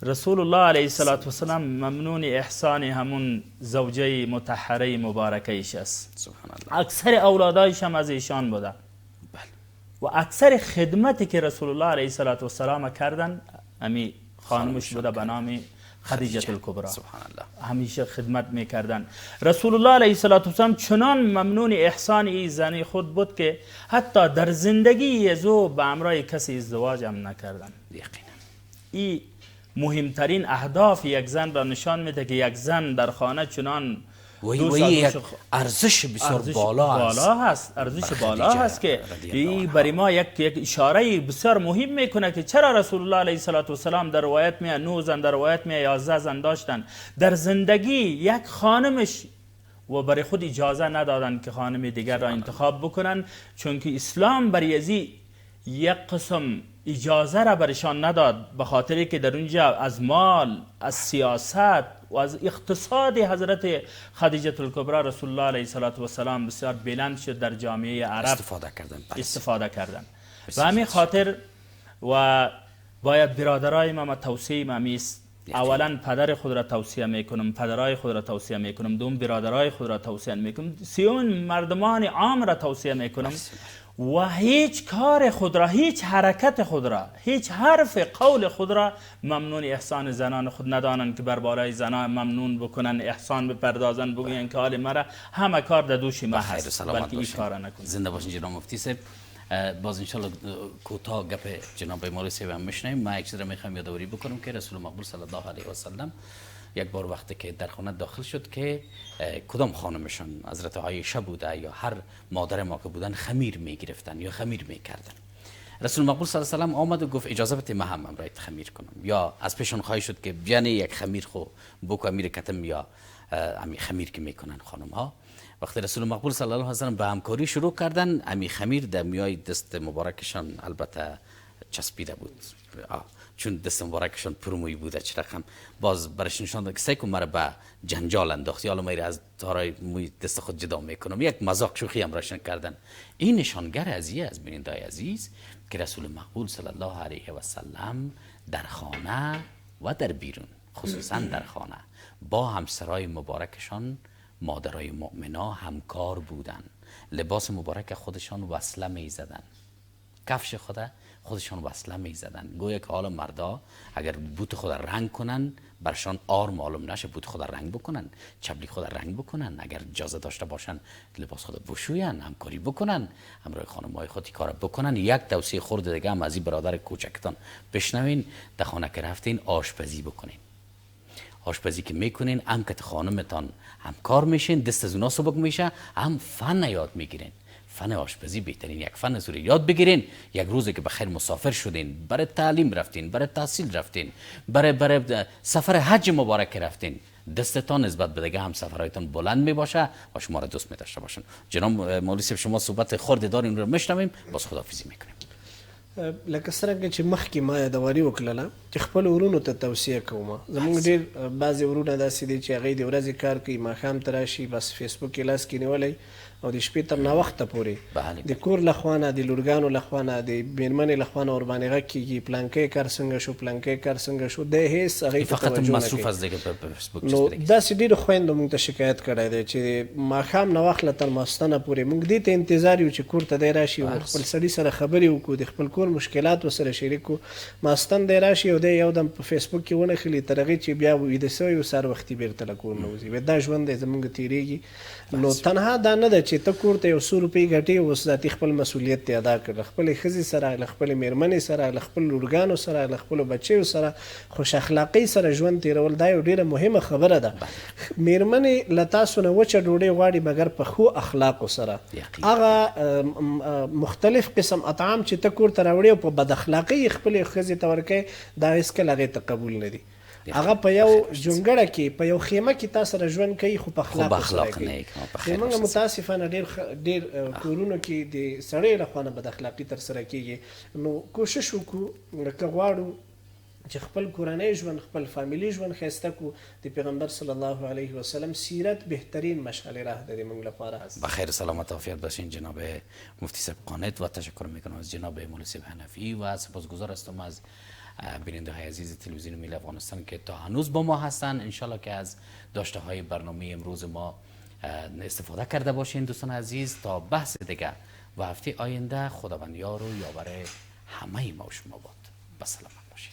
رسول الله علیه السلام ممنون احسان همون زوجه مطهره مبارکه ایش است. اکثر اولادایش هم از ایشان بوده و اکثر خدمتی که رسول الله علیه السلام کردن امی خانمش بوده به نام خدیجه الکبری. همیشه خدمت میکردن. رسول الله علیه السلام چنان ممنون احسان این زنی خود بود که حتی در زندگی زو به همراه کسی ازدواج هم نکردن. این مهمترین اهداف یک زن را نشان میده که یک زن در خانه چنان یک ارزش بسیار بالا هست. ارزش بالا هست که این برای ما یک اشاره بسیار مهم میکنه که چرا رسول الله علیه السلام در روایت می 9 زن، در روایت می 11 زن داشتن در زندگی یک خانمش، و برای خود اجازه ندادن که خانم دیگر را انتخاب بکنن، چون که اسلام برای ازی یک قسم اجازه را برشان نداد، به خاطری که در اونجا از مال، از سیاست و از اقتصاد حضرت خدیجه الکبری رسول الله علیه السلام بسیار بلند شد در جامعه عرب استفاده کردن. و همین خاطر و باید برادرای ما توصیه مامیست، اولا پدر خود را توصیه میکنم، پدرای خود را توصیه میکنم، دوم برادرای خود را توصیه میکنم، سیون مردمان عام را توصیه میکنم و هیچ کار خود را، هیچ حرکت خود را، هیچ حرف قول خود را ممنون احسان زنان خود ندانند که بر بالای زنان ممنون بکنن، احسان بپردازن، بگوین که حال مرا همه کار در دوش ما هست، بلکه این کارا نکنید. زنده باشین جناب مفتی صاحب. باز انشالله کوتاه گپ جناب مولوی صاحب هم میشنیم. من یک چیز را میخوام یادآوری بکنم که رسول مقبول صلی الله علیه و سلم یک بار وقتی که در خانه داخل شد که کدام خانمشان حضرت عایشه بوده یا هر مادر ما که بودن خمیر میگرفتن یا خمیر میکردن. رسول مقبول صلی الله علیه و سلم آمد و گفت اجازه بده من هم امرایت خمیر کنم، یا از پیشون خواهش شد که بیان یک خمیر خو بکو امیر کتم یا امی خمیر که میکنن خانم ها. وقتی رسول مقبول صلی الله علیه و سلم به همکاری شروع کردن، امی خمیر در میای دست مبارکشان البته چسبیده بود، چون دست مبارکشان پرموی بوده چه رقم. باز برش نشان داد که سعی مرا به جنجال انداختی، حالا میره از تارای موی دست خود جدا میکنم. یک مذاق شوخی هم راشن کردن. این نشانگر از بینندای عزیز که رسول مقبول صلی الله علیه و سلم در خانه و در بیرون، خصوصا در خانه، با همسرای مبارکشان مادرای مؤمنا همکار بودن. لباس مبارک خودشان وصله می زدن، کفش خودشان وصله می زدن. گویا که حالا مردا اگر بوت خود رنگ کنن برشان آر معلوم نشه، بوت خود رنگ بکنن، چپلی خود رنگ بکنن، اگر اجازه داشته باشن لباس خود بشوین، همکاری بکنن، همراه خانم‌های خود کار بکنن. یک توصیه خرد دیگه هم از این برادر کوچکتان بشنوین. در خانه که رفتین آشپزی بکنین. آشپزی که میکنین هم که خانمتان همکار میشین، دست از اونا سبک میشه، هم فن یاد میگیرین. فن آشپزی بهترین یک فن سوری یاد بگیرین. یک روزی که بخیر مسافر شدین، برای تعلیم رفتین، برای تحصیل رفتین، برای سفر حج مبارک رفتین، دستتان نسبت به دیگه هم سفرهایتان بلند می باشه و شما را دوست می داشته باشن. جناب مولوی صاحب شما صحبت خرد دارین رو میشنویم، باز خداحافظی میکنیم. لکه څرنګه چې مخکې ما یادواري وکړله چې خپل ورونو ته توصیه کوم. زمونږ ډېر بعضې ورونه داسې دي چې هغوی د ورځې کار کوي، ماښام ته راشي بس فیسبوک یې لاس کې نیولی او د شپې تر ناوخته پورې د کور له خوا نه، د لورګانو له خوا نه، د مېرمنې له خوا نه ورباندې غږ کېږي پلانکی کار څنګه شو، پلانکی کار څنګه شو، دی هېڅ هغوی ته توجه نه کوي. نو داسې ډېرو خویندو موږ ته شکایت کړی دی چې ماښام ناوخت له تر ماخوستنه پورې موږ دې ته انتظار یو چې کور ته دی راشي او خپل سړي سره خبرې وکړو، د خپل کور مشکلات ورسره شریک کړو. ماخوستن دی راشي او دی یو دم په فیسبوک کې ونښلي تر هغې چې بیا ویده سوی او سهار وختي بېرته له کور نه وځي. دا ژوند دی زموږ تېرېږي. نو تنها دا نه ده چې ته کور ته 100 روپۍ ګټې اوس ذاتي خپل مسؤلیت ته ادا کړه، خپلې ښځې سره، له خپلې مېرمنې سره، له خپلو لورګانو سره، له خپلو بچیو سره خوش اخلاقۍ سره ژوند تېرول دا یو ډېره مهمه خبره ده. مېرمنې له تاسو نه وچه ډوډۍ غواړي مګر په ښو اخلاقو سره. هغه مختلف قسم اطعام چې ته کور ته راوړې او په بد اخلاقۍ خپلې ښځې ته ورکوې دا هېڅکله هغې ته قبول نه دي. هغه په یو جونګړه کې په یو خیمه کې تا سره ژوند کوي خو په اخلاقو سره کوي. زموږ متاسفانه ډېر کورونو کې د سړی له خوا نه بد اخلاقي ترسره کېږي. نو کوشش وکړو که غواړو چې خپل کورنی ژوند، خپل فامیلي ژوند ښایسته کړو، د پیغمبر صلی الله علیه و سلم سیرت بهترین مشعل راه ده موږ لپاره. بخیر سلامت عافیت باشین جناب مفتی صاحب قانت و تشکر میکنم از جناب مولوی صاحب حنفی و سپاسگزار هستم از بیننده های عزیز تلویزیون ملی افغانستان که تا هنوز با ما هستن. انشالله که از داشته های برنامه امروز ما استفاده کرده باشین دوستان عزیز. تا بحث دیگه و هفته آینده خداوند یار و یاور همه ما و شما باد. بسلامت باشین.